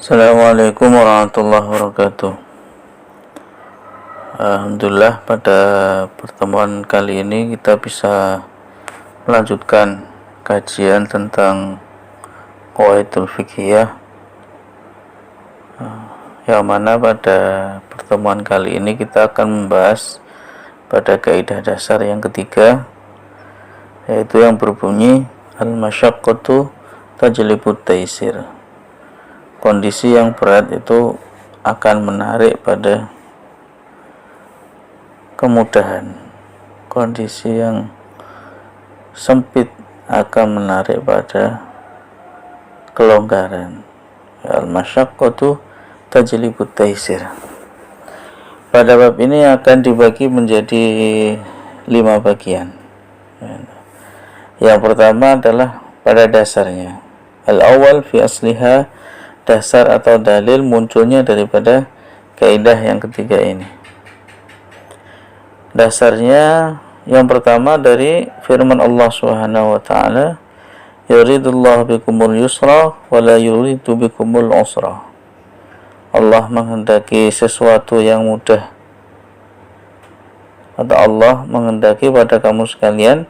Assalamualaikum warahmatullahi wabarakatuh. Alhamdulillah, pada pertemuan kali ini kita bisa melanjutkan kajian tentang qawaidul fiqhiyah, yang mana pada pertemuan kali ini kita akan membahas pada kaidah dasar yang ketiga, yaitu yang berbunyi al-masyaqqatu tajlibut taisir. Kondisi yang berat itu akan menarik pada kemudahan. Kondisi yang sempit akan menarik pada kelonggaran. Al-masyaqqatu tajlibut taisir. Pada bab ini akan dibagi menjadi 5 bagian. Yang pertama adalah pada dasarnya. Al-awwal fi asliha, dasar atau dalil munculnya daripada kaidah yang ketiga ini. Dasarnya yang pertama dari firman Allah Subhanahu wa taala, yuridullahu bikumul yusra wa la yuridu bikumul usra. Allah menghendaki sesuatu yang mudah, atau Allah menghendaki pada kamu sekalian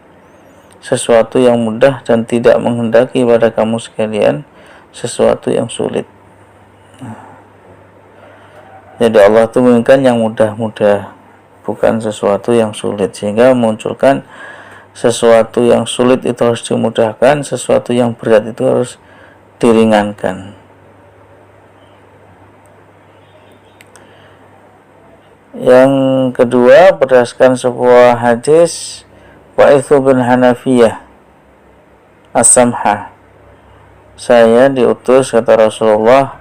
sesuatu yang mudah dan tidak menghendaki pada kamu sekalian sesuatu yang sulit. Jadi Allah itu menginginkan yang mudah-mudah, bukan sesuatu yang sulit, sehingga memunculkan sesuatu yang sulit itu harus dimudahkan, sesuatu yang berat itu harus diringankan. Yang kedua, berdasarkan sebuah hadis Wa'ithu bin Hanafiyah As-Samhah, saya diutus, kata Rasulullah,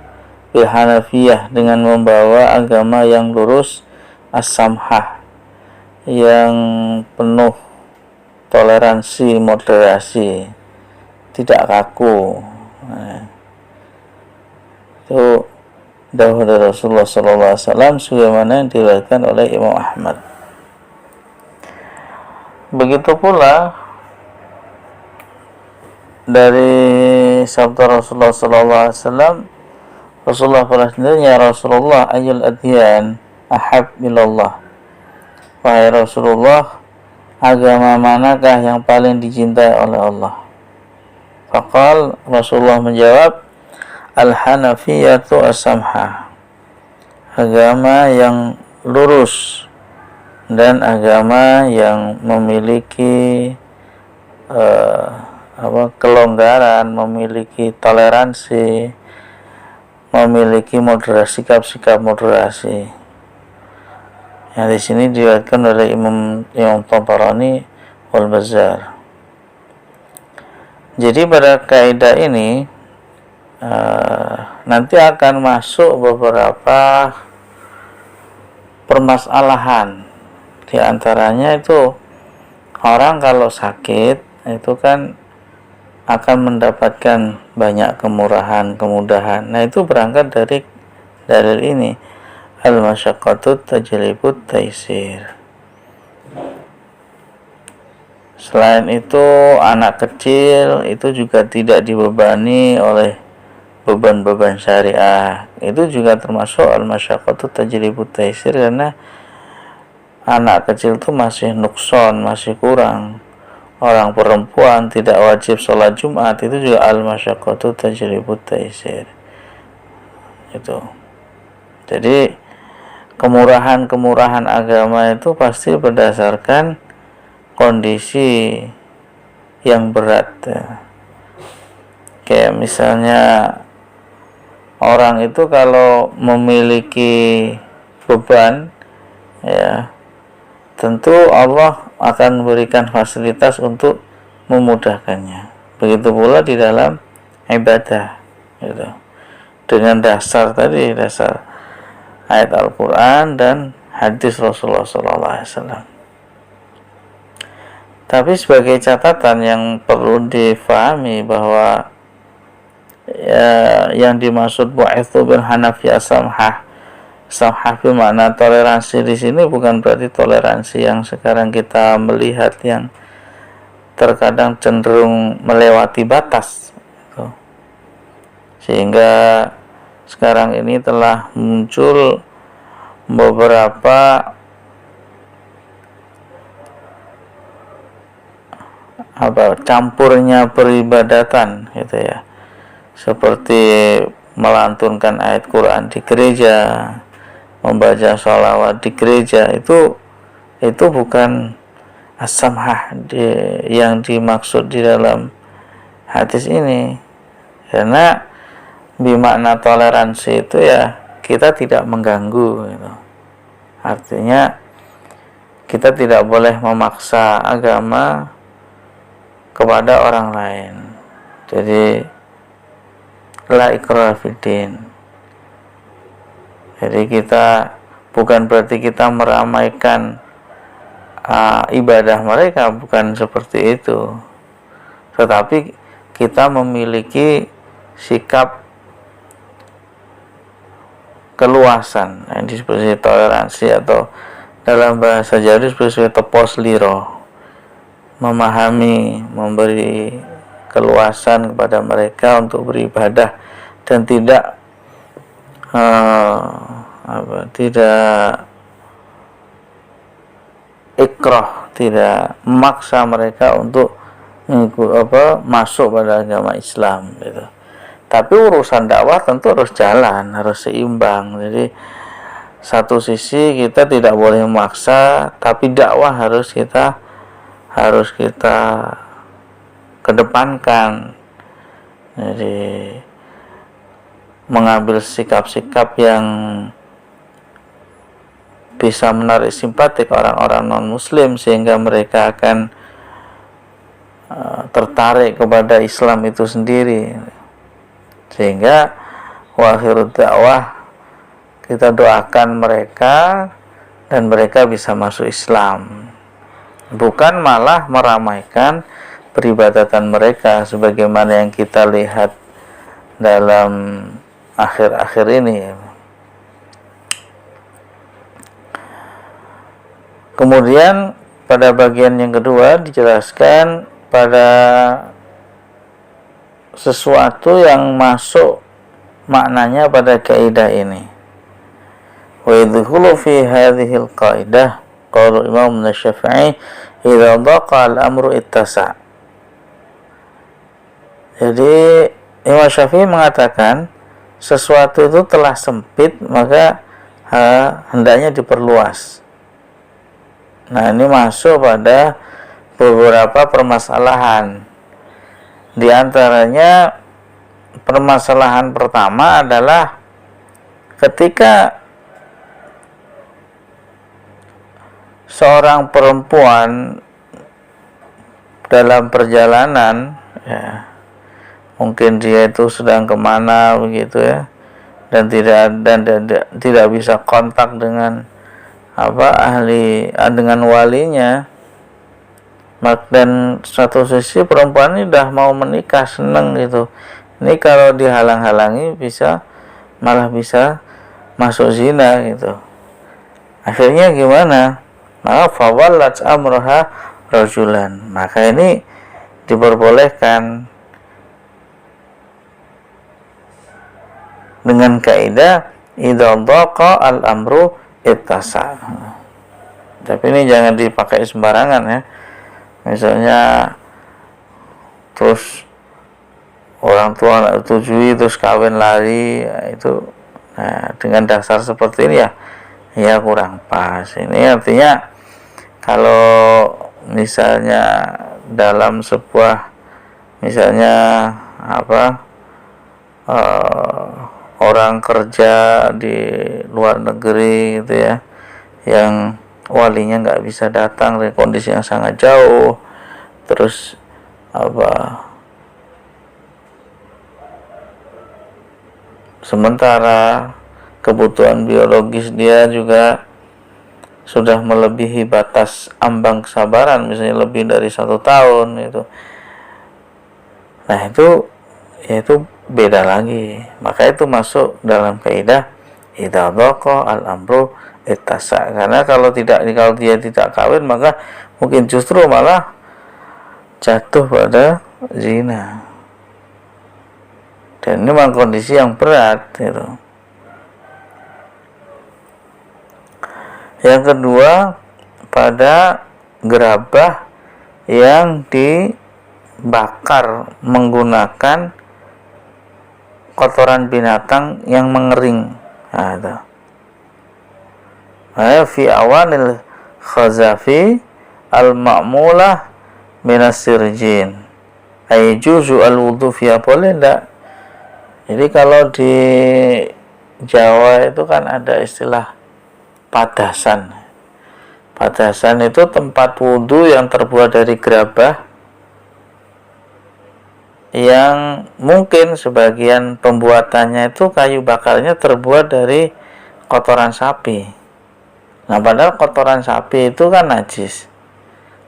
bil Hanafiyah, dengan membawa agama yang lurus, as-samhah, yang penuh toleransi, moderasi, tidak kaku. Itu dawuh dari Rasulullah SAW, sebagaimana yang diriwayatkan oleh Imam Ahmad. Begitu pula dari sabda Rasulullah SAW, Rasulullah berkata, ya Rasulullah, ayyul adyan ahab ilallah. Wahai Rasulullah, agama manakah yang paling dicintai oleh Allah? Faqal, Rasulullah menjawab, al-hanafiyatu as-samha, agama yang lurus dan agama yang memiliki kelonggaran, memiliki toleransi, memiliki moderasi, sikap-sikap moderasi. Yang di sini diriwayatkan oleh Imam Tabarani wal Bazzar. Jadi pada kaidah ini nanti akan masuk beberapa permasalahan. Di antaranya itu, orang kalau sakit itu kan akan mendapatkan banyak kemurahan, kemudahan. Nah, itu berangkat dari dalil ini, al-masyaqqatu tajlibut taisir. Selain itu, anak kecil itu juga tidak dibebani oleh beban-beban syariah. Itu juga termasuk al-masyaqqatu tajlibut taisir, karena anak kecil itu masih nukson, masih kurang. Orang perempuan tidak wajib sholat Jumat, itu juga al-masyaqqatu tajlibut taisir. Itu. Jadi kemurahan-kemurahan agama itu pasti berdasarkan kondisi yang berat. Kayak misalnya orang itu kalau memiliki beban, ya tentu Allah akan memberikan fasilitas untuk memudahkannya. Begitu pula di dalam ibadah, gitu. Dengan dasar tadi, dasar ayat Al-Quran dan hadis Rasulullah SAW. Tapi sebagai catatan yang perlu difahami bahwa yang dimaksud bu'ithu bil Hanafiyah samhah, samhah bermakna toleransi di sini bukan berarti toleransi yang sekarang kita melihat yang terkadang cenderung melewati batas, sehingga sekarang ini telah muncul beberapa campurnya peribadatan gitu ya, seperti melantunkan ayat Quran di gereja, membaca sholawat di gereja. Itu bukan as-samhah yang dimaksud di dalam hadis ini, karena bimakna toleransi itu ya kita tidak mengganggu gitu. Artinya kita tidak boleh memaksa agama kepada orang lain. Jadi la ikraha fiddin. Jadi kita bukan berarti kita meramaikan ibadah mereka, bukan seperti itu. Tetapi kita memiliki sikap keluasan yang disebut toleransi, atau dalam bahasa Jawa disebut tepos liro, memahami, memberi keluasan kepada mereka untuk beribadah dan tidak tidak ikrah, tidak memaksa mereka untuk masuk pada agama Islam gitu. Tapi urusan dakwah tentu harus jalan, harus seimbang. Jadi satu sisi kita tidak boleh memaksa, tapi dakwah harus kita kedepankan. Jadi mengambil sikap-sikap yang bisa menarik simpatik orang-orang non-muslim, sehingga mereka akan tertarik kepada Islam itu sendiri. Sehingga wakhirud dakwah, kita doakan mereka dan mereka bisa masuk Islam, bukan malah meramaikan peribadatan mereka sebagaimana yang kita lihat dalam akhir-akhir ini. Kemudian pada bagian yang kedua dijelaskan pada sesuatu yang masuk maknanya pada kaidah ini. Wa yadkhulu fi hadhihi al-qaidah qala Imam Syafi'i idza daqa al-amru ittasa. Jadi Imam Syafi'i mengatakan sesuatu itu telah sempit maka hendaknya diperluas. Nah, ini masuk pada beberapa permasalahan. Di antaranya permasalahan pertama adalah ketika seorang perempuan dalam perjalanan, ya, mungkin dia itu sedang kemana begitu ya, dan tidak bisa kontak dengan dengan walinya. Dan satu sisi perempuan ini udah mau menikah, seneng gitu. Ini kalau dihalang-halangi malah bisa masuk zina gitu. Akhirnya gimana? Maka fawallat amroha rajulan. Maka ini diperbolehkan dengan kaidah idza dhaqa al-amru ittasa. Tapi ini jangan dipakai sembarangan ya. Misalnya terus orang tua nak setujui terus kawin lari, ya itu dengan dasar seperti ini ya kurang pas. Ini artinya kalau misalnya dalam sebuah orang kerja di luar negeri gitu ya, yang walinya nggak bisa datang dari kondisi yang sangat jauh, terus sementara kebutuhan biologis dia juga sudah melebihi batas ambang kesabaran, misalnya lebih dari 1 tahun itu. Nah itu beda lagi. Maka itu masuk dalam kaidah idza dhaqa al-amru ittasa. Karena kalau dia tidak kawin, maka mungkin justru malah jatuh pada zina. Dan ini memang kondisi yang berat gitu. Yang kedua, pada gerabah yang dibakar menggunakan kotoran binatang yang mengering. Nah, fi awanil khazafi al-ma'mulah minas sirjin ay juzu al-wudu fiha, boleh enggak? Jadi kalau di Jawa itu kan ada istilah padasan. Padasan itu tempat wudu yang terbuat dari gerabah yang mungkin sebagian pembuatannya itu kayu bakarnya terbuat dari kotoran sapi. Nah, padahal kotoran sapi itu kan najis.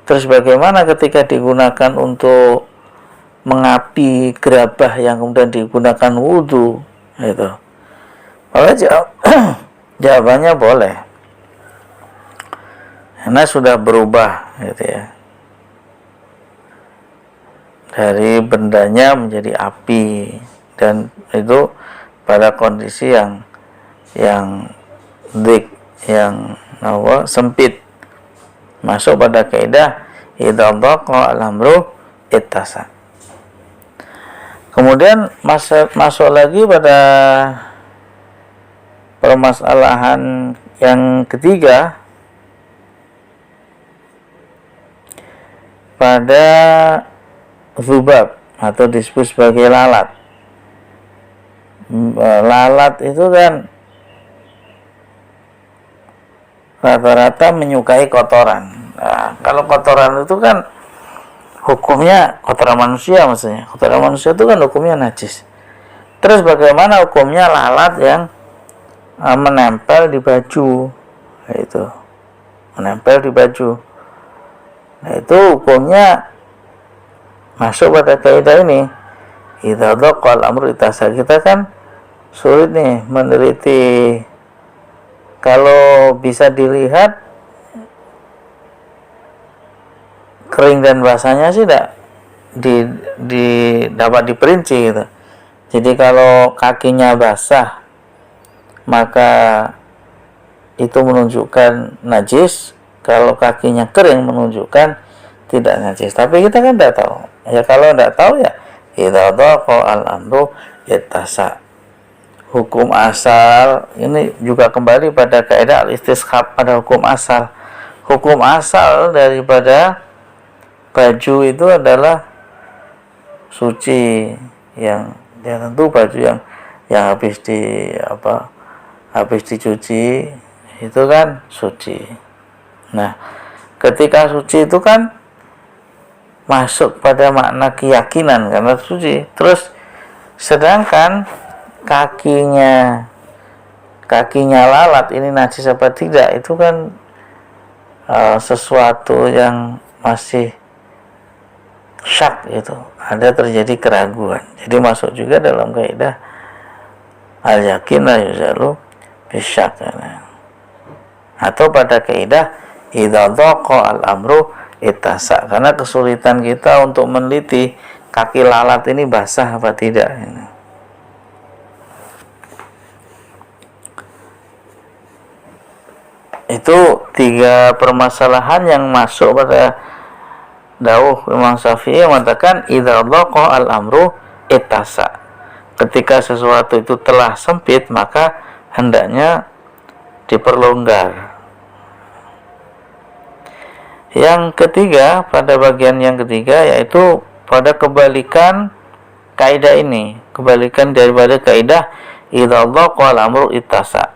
Terus bagaimana ketika digunakan untuk mengapi gerabah yang kemudian digunakan wudhu? Itu. Maka jawabannya boleh. Karena sudah berubah, gitu ya. Dari bendanya menjadi api, dan itu pada kondisi yang dik, yang sempit, masuk pada kaidah idza dhaqa al-amru ittasa. Kemudian masuk lagi pada permasalahan yang ketiga, pada zubab atau disebut sebagai lalat. Lalat itu kan rata-rata menyukai kotoran. Nah, kalau kotoran itu kan hukumnya kotoran manusia, maksudnya kotoran manusia itu kan hukumnya najis. Terus bagaimana hukumnya lalat yang menempel di baju? Itu menempel di baju. Nah, itu hukumnya masuk pada kaidah ini. Idza dhaqa al-amru ittasa. Kita kan sulit nih meneliti. Kalau bisa dilihat kering dan basahnya sih tidak dapat diperinci gitu. Jadi kalau kakinya basah maka itu menunjukkan najis, kalau kakinya kering menunjukkan tidak najis. Tapi kita kan tidak tahu. Ya kalau tidak tahu ya idza dhaqa al-amru ittasa. Hukum asal ini juga kembali pada kaidah al-istishab, pada hukum asal. Hukum asal daripada baju itu adalah suci, yang ya tentu baju yang habis dicuci itu kan suci. Nah, ketika suci itu kan masuk pada makna keyakinan karena suci. Terus sedangkan kakinya lalat ini najis apa tidak, itu kan sesuatu yang masih syak, itu ada terjadi keraguan. Jadi masuk juga dalam kaidah al-yakin la yuzalu bisyak, atau pada kaidah idza dhaqa al-amru ittasa, karena kesulitan kita untuk meneliti kaki lalat ini basah apa tidak. Itu tiga permasalahan yang masuk pada dawuh Imam Syafi'i yang mengatakan idza dhaqa al-amru ittasa. Ketika sesuatu itu telah sempit maka hendaknya diperlonggar. Yang ketiga, pada bagian yang ketiga, yaitu pada kebalikan kaidah ini, kebalikan daripada kaidah idza dhaqa al-amru ittasa.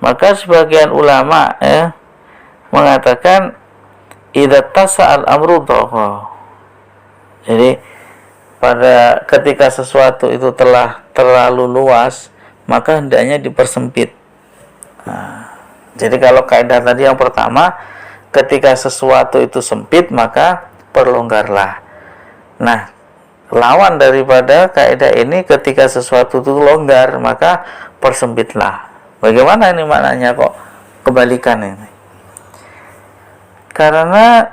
Maka sebagian ulama mengatakan idza tasa al-amru dhaqa. Jadi pada ketika sesuatu itu telah terlalu luas, maka hendaknya dipersempit. Nah, jadi kalau kaidah tadi yang pertama, ketika sesuatu itu sempit maka perlonggarlah. Nah, lawan daripada kaidah ini, ketika sesuatu itu longgar maka persempitlah. Bagaimana ini maknanya kok kebalikan ini? Karena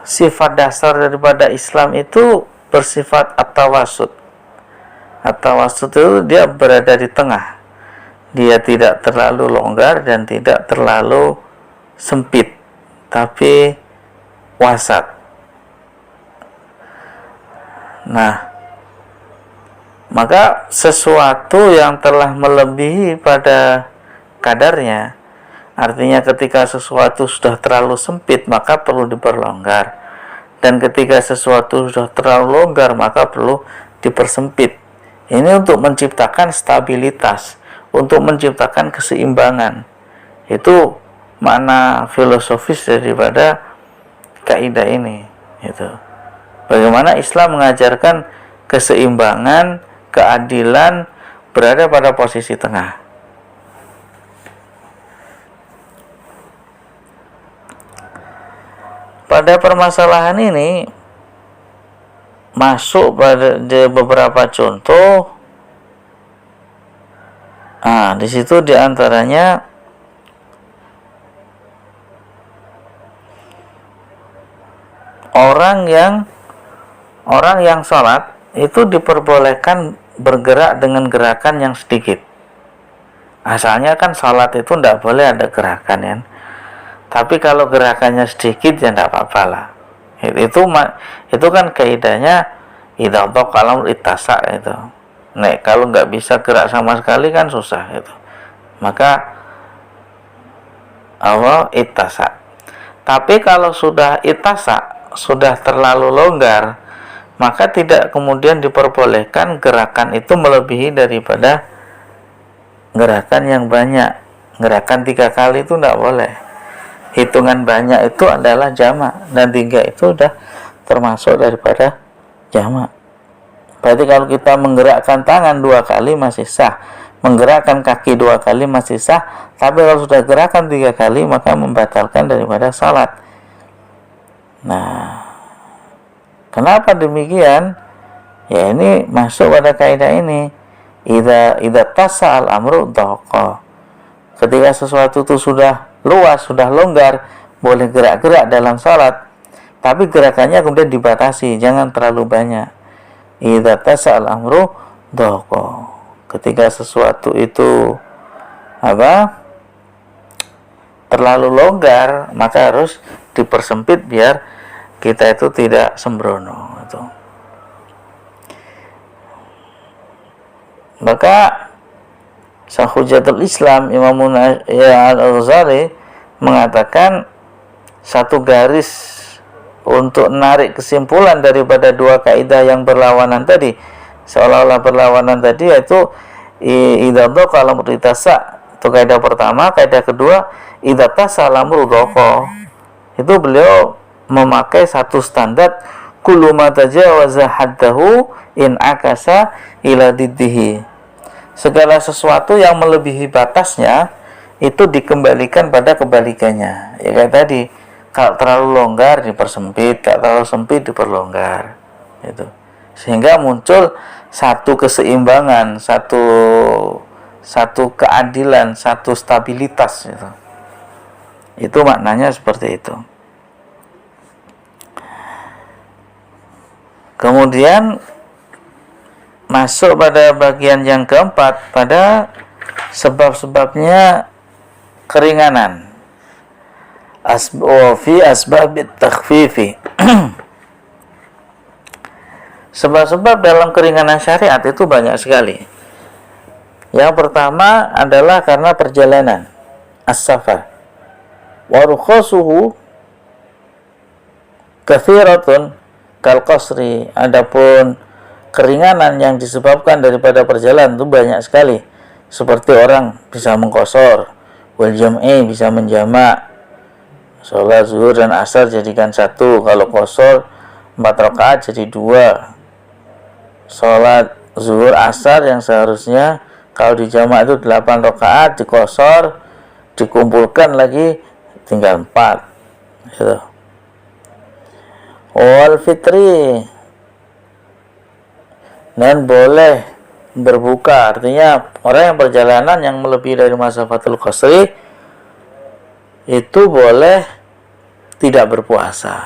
sifat dasar daripada Islam itu bersifat at-tawassut. At-tawassut itu dia berada di tengah. dia tidak terlalu longgar dan tidak terlalu sempit, tapi wasat. Nah, maka sesuatu yang telah melebihi pada kadarnya, artinya ketika sesuatu sudah terlalu sempit maka perlu diperlonggar, dan ketika sesuatu sudah terlalu longgar maka perlu dipersempit. Ini untuk menciptakan stabilitas, untuk menciptakan keseimbangan. Itu makna filosofis daripada kaidah ini. Itu bagaimana Islam mengajarkan keseimbangan, keadilan, berada pada posisi tengah. Pada permasalahan ini masuk pada beberapa contoh. Di situ diantaranya orang yang sholat itu diperbolehkan bergerak dengan gerakan yang sedikit. Asalnya kan sholat itu tidak boleh ada gerakan ya. Tapi kalau gerakannya sedikit ya tidak apa-apa lah. Itu kan kaidahnya idza dhaqalam ittasa itu. Nek kalau nggak bisa gerak sama sekali kan susah itu. Maka Allah ittasa. Tapi kalau sudah ittasa, sudah terlalu longgar, maka tidak kemudian diperbolehkan gerakan itu melebihi daripada gerakan yang banyak. Gerakan 3 kali itu tidak boleh. Hitungan banyak itu adalah jamak, dan 3 itu sudah termasuk daripada jamak. Berarti kalau kita menggerakkan tangan 2 kali masih sah, menggerakkan kaki 2 kali masih sah, tapi kalau sudah gerakan 3 kali maka membatalkan daripada salat. Nah, kenapa demikian? Ya ini masuk pada kaidah ini. Idza tasa al-amru dhaqa. Ketika sesuatu itu sudah luas, sudah longgar, boleh gerak-gerak dalam salat, tapi gerakannya kemudian dibatasi, jangan terlalu banyak. Idza tasa al-amru dhaqa. Ketika sesuatu itu terlalu longgar, maka harus dipersempit biar kita itu tidak sembrono itu. Maka Syekh Islam Imam Al-Ghazali mengatakan satu garis untuk menarik kesimpulan daripada 2 kaidah yang berlawanan tadi, seolah-olah berlawanan tadi, yaitu idza dhaqa al-amru itasa, itu kaidah pertama. Kaidah kedua idza tasa al-amru dhaqa, itu beliau memakai satu standar kullu ma tajawaza haddahu in akasa ila diddihi. Segala sesuatu yang melebihi batasnya itu dikembalikan pada kebalikannya. Ya kayak tadi, kalau terlalu longgar dipersempit, kalau terlalu sempit diperlonggar. Itu. Sehingga muncul satu keseimbangan, satu keadilan, satu stabilitas itu. Itu maknanya seperti itu. Kemudian masuk pada bagian yang keempat, pada sebab-sebabnya keringanan. Fi asbabit takhfifi. Sebab-sebab dalam keringanan syariat itu banyak sekali. Yang pertama adalah karena perjalanan, as-safar. Wa rukhasuhu katsiratun kal qasri. Adapun keringanan yang disebabkan daripada perjalanan itu banyak sekali. Seperti orang bisa mengqasar, wal jam'i bisa menjamak. Salat zuhur dan asar jadikan 1. Kalau qasar 4 rakaat jadi 2. Salat zuhur asar yang seharusnya kalau dijamak itu 8 rakaat, diqasar, dikumpulkan lagi tinggal 4. Gitu. Wal fitri, dan boleh berbuka, artinya orang yang perjalanan yang melebihi dari masafatul qasri itu boleh tidak berpuasa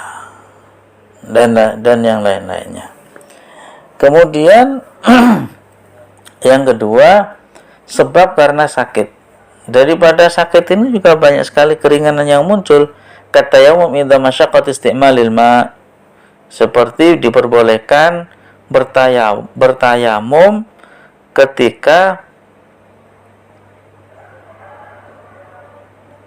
dan yang lain-lainnya. Kemudian yang kedua, sebab karena sakit. Daripada sakit ini juga banyak sekali keringanan yang muncul. Kata yaumum idza masyaqqat isti'malil ma, seperti diperbolehkan bertayamum ketika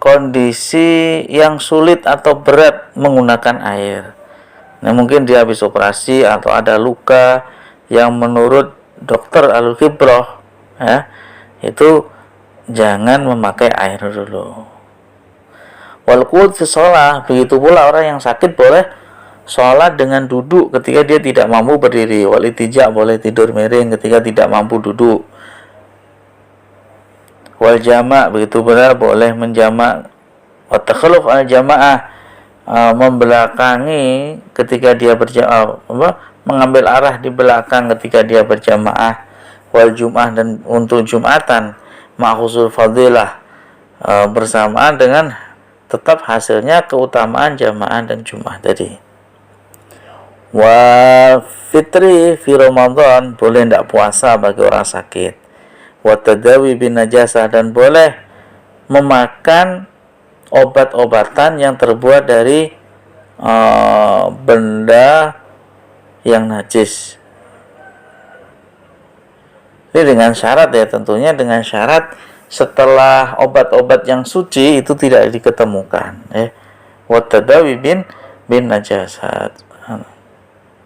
kondisi yang sulit atau berat menggunakan air. Nah, mungkin dia habis operasi atau ada luka yang menurut dokter al-khibrah, ya, itu jangan memakai air dulu. Wal qud fi shalah, begitu pula orang yang sakit boleh sholat dengan duduk ketika dia tidak mampu berdiri. Wal itija, boleh tidur miring ketika tidak mampu duduk. Wal jama', begitu pula boleh menjamak. Wa takhalluf al jamaah, membelakangi ketika dia mengambil arah di belakang ketika dia berjamaah. Wal jum'ah, dan untuk jumatan ma'khusul fadilah, bersamaan dengan tetap hasilnya keutamaan jamaah dan jum'ah tadi. Wa fitri fi Ramadan, boleh tidak puasa bagi orang sakit. Wa tadawi bin najasah, dan boleh memakan obat-obatan yang terbuat dari benda yang najis. Ini dengan syarat, ya, tentunya dengan syarat setelah obat-obat yang suci itu tidak diketemukan, ya. Wa tadawi bin najasat.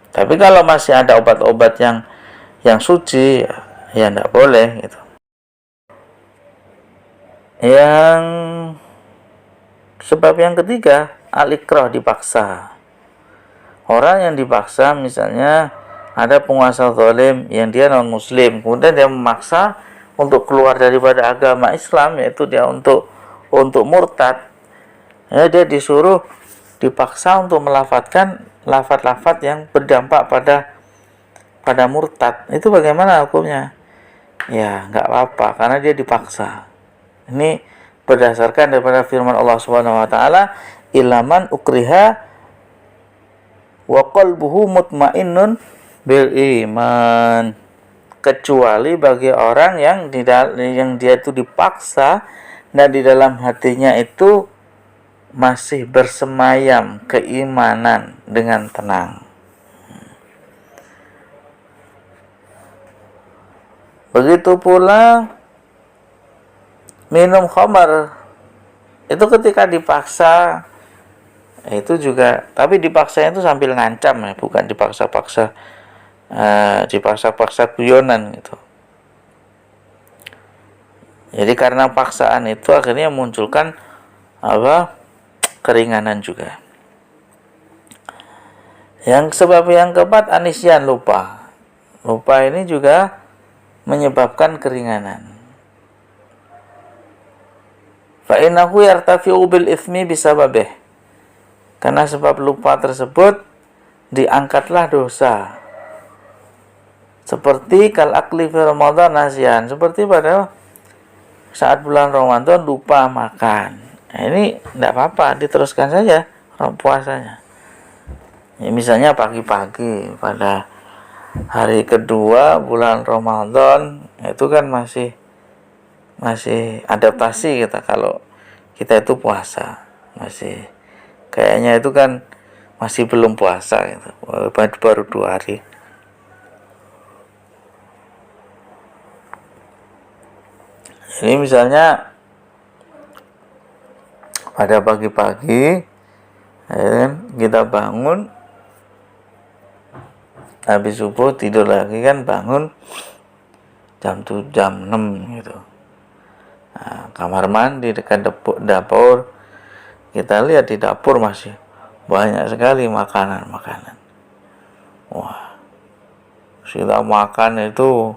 Tapi kalau masih ada obat-obat yang suci, ya tidak boleh gitu. Yang sebab yang ketiga, al-ikrah, dipaksa. Orang yang dipaksa, misalnya ada penguasa zalim yang dia non muslim, kemudian dia memaksa untuk keluar daripada agama Islam, yaitu dia untuk murtad, ya, dia disuruh, dipaksa untuk melafadzkan lafaz-lafaz yang berdampak pada murtad. Itu bagaimana hukumnya? Ya nggak apa-apa, karena dia dipaksa. Ini berdasarkan daripada firman Allah Subhanahu wa taala, ilaman ukriha wa qalbuhu mutmainnun bil iman, kecuali bagi orang yang dia itu dipaksa dan di dalam hatinya itu masih bersemayam keimanan dengan tenang. Begitu pula minum khamar, itu ketika dipaksa, itu juga, tapi dipaksa itu sambil ngancam, ya, bukan dipaksa-paksa guyonan gitu. Jadi karena paksaan itu akhirnya munculkan keringanan juga. Yang sebab yang keempat, anisyan, lupa. Lupa ini juga menyebabkan keringanan. Fa innahu yartafi'u bil itsmi bisababih, karena sebab lupa tersebut diangkatlah dosa. Seperti kal akli fi Ramadan nasyan, seperti pada saat bulan Ramadan lupa makan. Nah, ini tidak apa-apa, diteruskan saja puasanya. Ya, misalnya pagi-pagi pada hari kedua bulan Ramadan, itu kan masih adaptasi kita, kalau kita itu puasa, masih kayaknya itu kan masih belum puasa gitu, baru 2 hari. Ini misalnya pada pagi-pagi, kita bangun habis subuh, tidur lagi, kan bangun jam 6 gitu. Nah, kamar mandi dekat dapur, kita lihat di dapur masih banyak sekali makanan. Wah, kita makan itu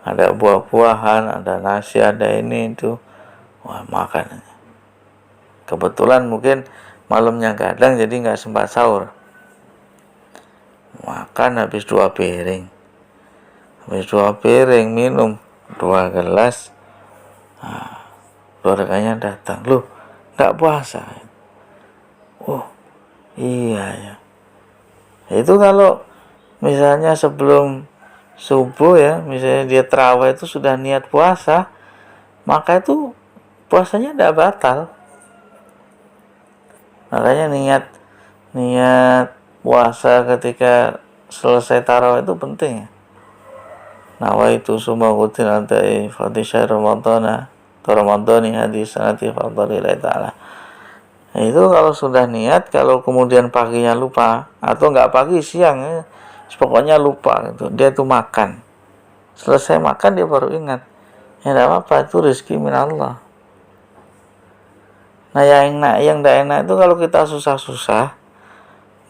ada buah-buahan, ada nasi, ada ini itu. Wah, makan. Kebetulan mungkin malamnya kadang jadi nggak sempat sahur. Makan habis 2 piring. Habis 2 piring, minum 2 gelas. Nah, keluarganya datang. Loh, nggak puasa? Oh, iya ya. Itu kalau misalnya sebelum subuh, ya, misalnya dia tarawih itu sudah niat puasa, maka itu puasanya tidak batal. Makanya niat puasa ketika selesai tarawih itu penting ya. Nawaitu sumagutin antai fatisha ramadana ramadani hadis sanati fadlillahi ta'ala. Nah, itu kalau sudah niat, kalau kemudian paginya lupa atau nggak pagi siang ya, pokoknya lupa gitu, dia tuh makan, selesai makan dia baru ingat, ya tidak apa-apa, itu rezeki min Allah. Nah yang tidak enak itu kalau kita susah-susah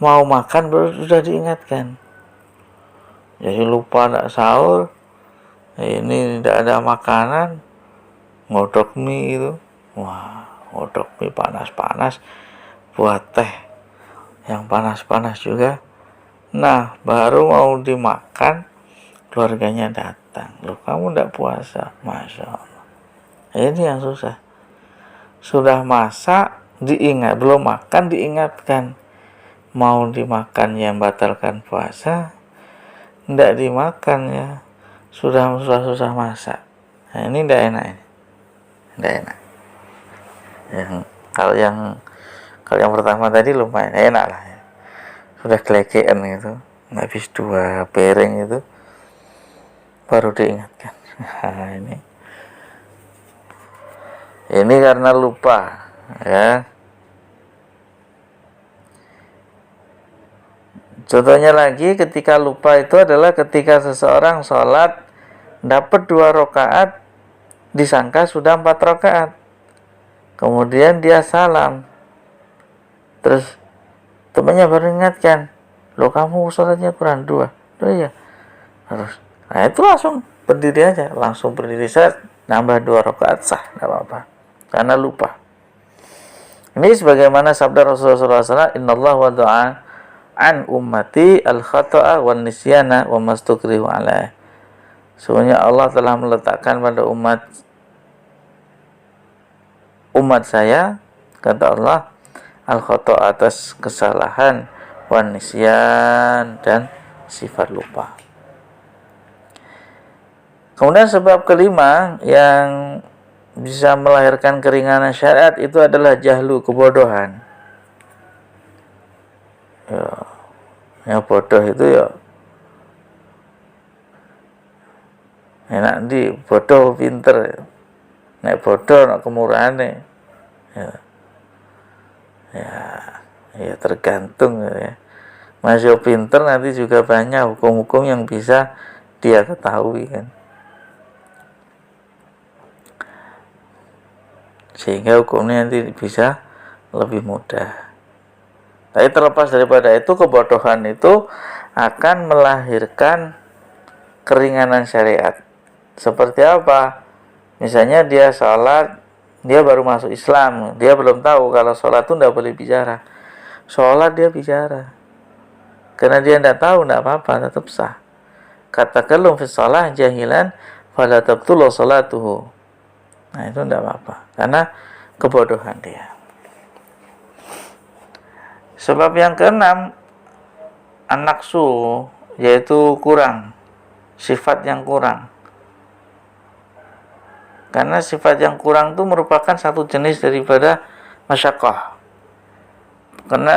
mau makan baru sudah diingatkan, jadi lupa tidak sahur, ini tidak ada makanan, ngodok mie itu, wah ngodok mie panas-panas, buat teh yang panas-panas juga. Nah baru mau dimakan, keluarganya datang, loh kamu tidak puasa, masya Allah. Ini yang susah, sudah masak diingat, belum makan diingatkan, mau dimakan yang batalkan puasa, tidak dimakan ya, sudah susah masak. Nah, ini tidak enak, ini tidak enak. Kalau yang pertama tadi lumayan enak lah ya. Sudah kelekean gitu, habis 2 piring itu baru diingatkan. Nah, ini karena lupa ya. Contohnya lagi ketika lupa itu adalah ketika seseorang sholat dapat 2 rakaat, disangka sudah 4 rakaat, kemudian dia salam, terus temannya baru ingatkan, loh kamu sholatnya kurang 2. Oh iya, terus nah itu langsung berdiri aja, langsung berdiri, saya nambah 2 rakaat sah, tidak apa-apa, karena lupa. Ini sebagaimana sabda Rasulullah SAW, innallaha wada'a an ummati al-khata'a wan nisyana wa mastukrihu alaih. Sesungguhnya Allah telah meletakkan pada umat saya, kata Allah, al-khata' atas kesalahan, wan nisyan dan sifat lupa. Kemudian sebab kelima yang bisa melahirkan keringanan syariat itu adalah jahlu, kebodohan. Ya bodoh itu ya enak di bodoh pinter, nek bodoh nak kemurahan ya tergantung ya. Masih pinter nanti juga banyak hukum-hukum yang bisa dia ketahui kan, sehingga hukumnya nanti bisa lebih mudah. Tapi terlepas daripada itu, kebodohan itu akan melahirkan keringanan syariat. Seperti apa? Misalnya dia sholat, dia baru masuk Islam, dia belum tahu kalau sholat itu tidak boleh bicara. Sholat dia bicara, karena dia tidak tahu, tidak apa-apa, tetap sah. Katakalum fi shalah jahilan fala tabtulu sholatuhu. Nah itu tidak apa-apa, karena kebodohan dia. Sebab yang keenam, an-naqsu, yaitu kurang, sifat yang kurang. Karena sifat yang kurang itu merupakan satu jenis daripada masyaqqah.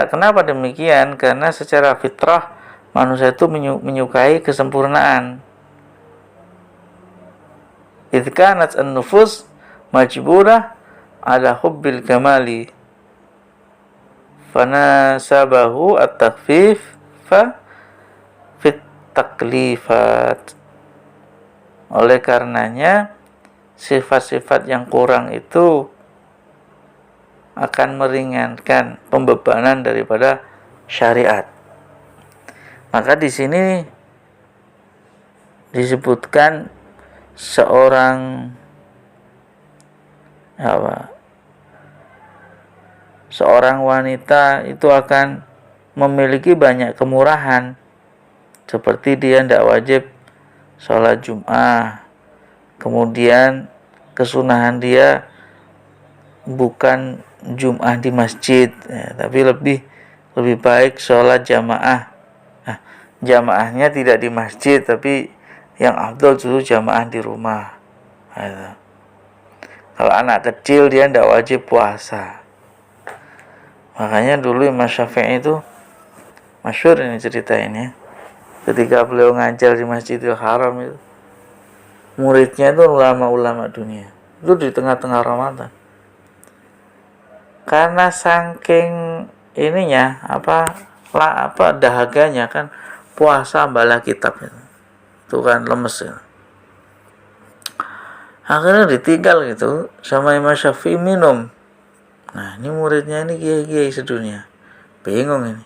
Kenapa demikian? Karena secara fitrah manusia itu menyukai kesempurnaan. Idh kanat an-nufus majburah ala hubbil kamali, fanasabahu at-takhfif fa fit taklifat. Oleh karenanya sifat-sifat yang kurang itu akan meringankan pembebanan daripada syariat. Maka di sini disebutkan seorang wanita itu akan memiliki banyak kemurahan, seperti dia tidak wajib sholat Jum'ah, kemudian kesunahan dia bukan Jum'ah di masjid ya, tapi lebih baik sholat jamaah. Nah, jamaahnya tidak di masjid, tapi yang afdal justru jamaah di rumah. Kalau anak kecil dia tidak wajib puasa. Makanya dulu Imam Syafi'i itu masyhur ini cerita ini. Ketika beliau ngajar di Masjidil Haram itu, muridnya itu ulama-ulama dunia. Itu di tengah-tengah Ramadan. Karena saking ininya dahaganya kan puasa balah kitab itu kan lemes ya. Akhirnya ditinggal gitu sama Imam Syafi'i minum. Nah ini muridnya ini kiai-kiai sedunia, bingung ini.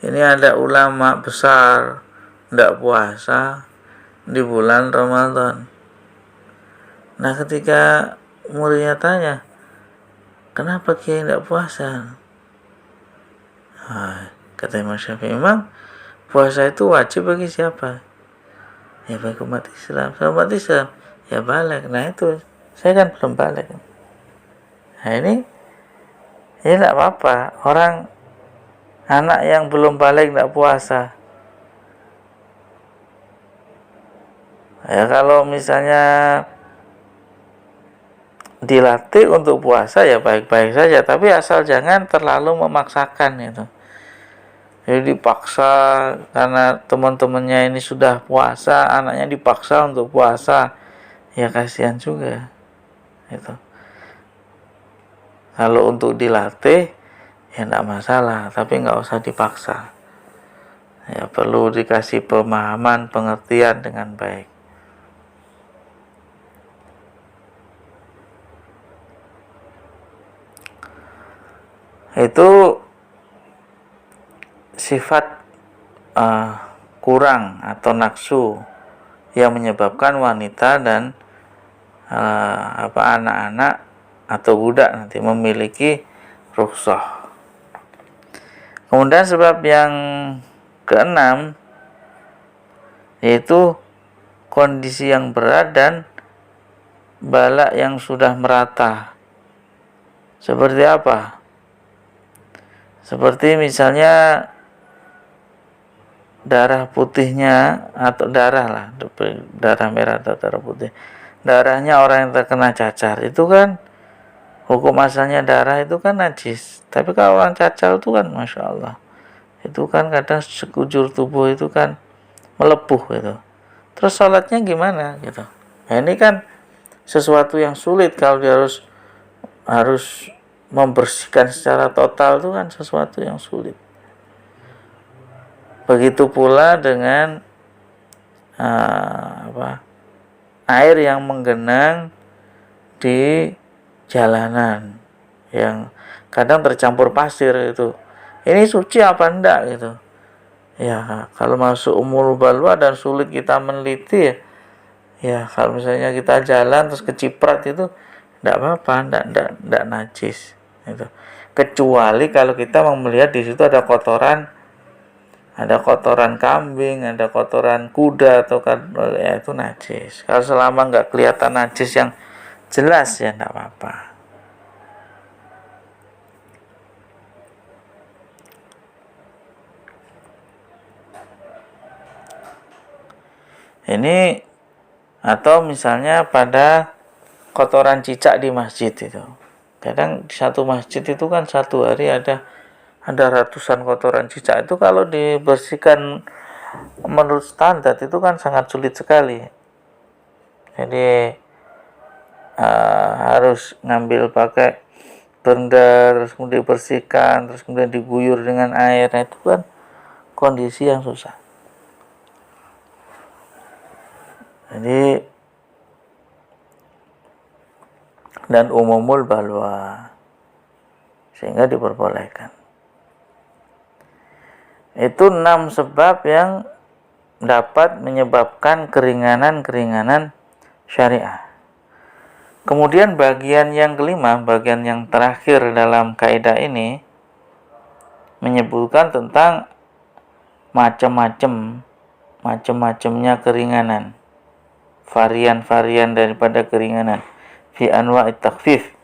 Ini ada ulama besar tidak puasa di bulan Ramadan. Nah ketika muridnya tanya, kenapa kiai tidak puasa? Kata Imam Syafi'i, memang puasa itu wajib bagi siapa? Ya bagi umat Islam. Umat Islam ya balik. Nah itu saya kan belum balik. Nah ini ya tidak apa-apa. Orang anak yang belum balik tidak puasa. Ya kalau misalnya dilatih untuk puasa ya baik-baik saja, tapi asal jangan terlalu memaksakan itu. Jadi dipaksa karena teman-temannya ini sudah puasa, anaknya dipaksa untuk puasa, ya kasihan juga. Itu. Kalau untuk dilatih, ya tidak masalah, tapi nggak usah dipaksa. Ya perlu dikasih pemahaman, pengertian dengan baik. Itu sifat kurang atau nafsu yang menyebabkan wanita dan anak-anak atau budak nanti memiliki rukhsah. Kemudian sebab yang keenam yaitu kondisi yang berat dan bala yang sudah merata. Seperti apa? Seperti misalnya darah putihnya atau darah merah atau darah putih, darahnya orang yang terkena cacar itu kan hukum asalnya darah itu kan najis. Tapi kalau orang cacar itu kan masya Allah, itu kan kadang sekujur tubuh itu kan melepuh gitu. Terus sholatnya gimana gitu? Nah ini kan sesuatu yang sulit kalau dia harus membersihkan secara total, itu kan sesuatu yang sulit. Begitu pula dengan air yang menggenang di jalanan yang kadang tercampur pasir itu. Ini suci apa enggak gitu. Ya kalau masuk umur balwa dan sulit kita meneliti ya kalau misalnya kita jalan terus keciprat itu enggak apa-apa, enggak najis gitu. Kecuali kalau kita melihat di situ ada kotoran kambing, ada kotoran kuda atau ya itu najis. Kalau selama nggak kelihatan najis yang jelas ya nggak apa-apa. Ini atau misalnya pada kotoran cicak di masjid itu. Kadang di satu masjid itu kan satu hari ada ratusan kotoran cicak. Itu kalau dibersihkan menurut standar itu kan sangat sulit sekali. Jadi harus ngambil pakai blender, terus kemudian dibersihkan, terus kemudian diguyur dengan air. Nah, itu kan kondisi yang susah. Jadi dan umumul balwa sehingga diperbolehkan. Itu 6 sebab yang dapat menyebabkan keringanan syariah. Kemudian bagian yang kelima, bagian yang terakhir dalam kaidah ini menyebutkan tentang macam-macamnya keringanan, varian-varian daripada keringanan fi anwa'it takhfif.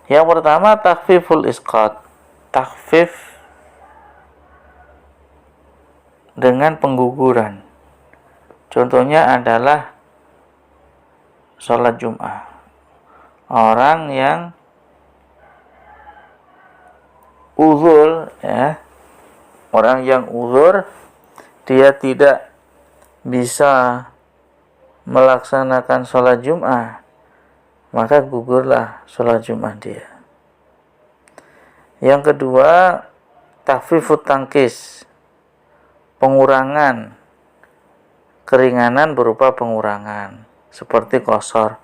Yang pertama takhfiful isqat, takhfif dengan pengguguran. Contohnya adalah sholat Jum'ah. orang yang uzur, ya, orang yang uzur, dia tidak bisa melaksanakan sholat Jum'ah, maka gugurlah sholat Jum'ah dia. Yang kedua, takhfifut tangkis, pengurangan, keringanan berupa pengurangan, seperti qashar,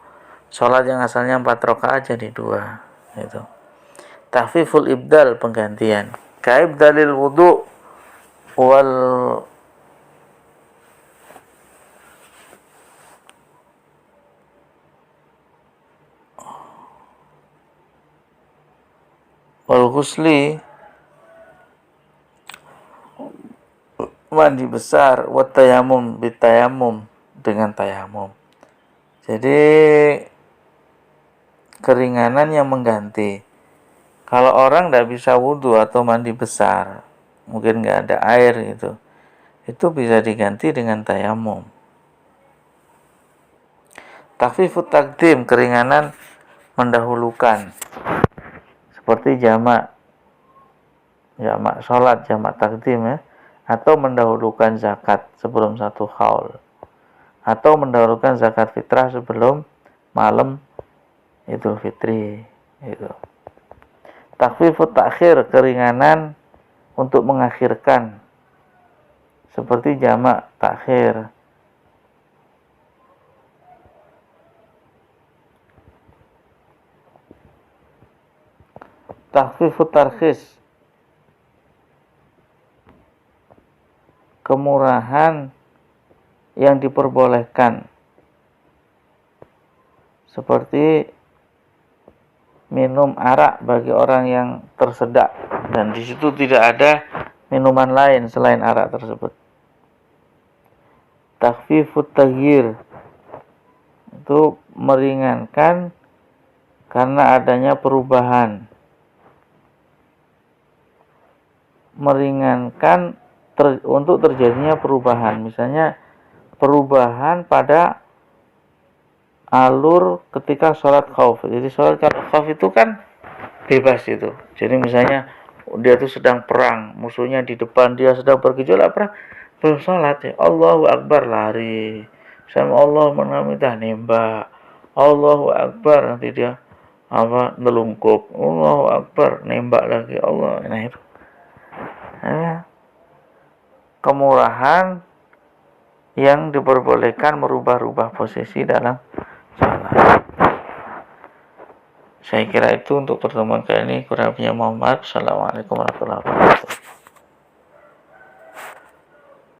sholat yang asalnya 4 rakaat jadi 2, gitu. Takhfiful ibdal, penggantian, kaibdalil wudu wal ghusli, mandi besar, wat tayamum bitayamum, dengan tayamum. Jadi keringanan yang mengganti. Kalau orang tidak bisa wudhu atau mandi besar, mungkin nggak ada air gitu, itu bisa diganti dengan tayamum. Takhfifut takdim, keringanan mendahulukan, seperti jamak sholat, jamak takdim, ya, atau mendahulukan zakat sebelum 1 haul, atau mendahulukan zakat fitrah sebelum malam Idul Fitri, itu. Takhfifut takhir, keringanan untuk mengakhirkan, seperti jamak takhir. Takhfifut tarkhis, kemurahan yang diperbolehkan, seperti minum arak bagi orang yang tersedak, dan di situ tidak ada minuman lain selain arak tersebut. Takhfifut taghyir, itu meringankan karena adanya perubahan, meringankan untuk terjadinya perubahan, misalnya perubahan pada alur ketika sholat khauf. Jadi sholat khauf itu kan bebas itu. Jadi misalnya dia tuh sedang perang, musuhnya di depan, dia sedang bergejolak perang, belum sholat, ya Allahu Akbar, lari, sama Allah menamidah, nembak, Allahu Akbar, nanti dia nelungkup, Allahu Akbar, nembak lagi, Allah. Nah itu kemurahan yang diperbolehkan merubah-rubah posisi dalam salat. Saya kira itu untuk pertemuan kali ini. Kurang lebihnya mohon maaf. Assalamualaikum warahmatullahi wabarakatuh.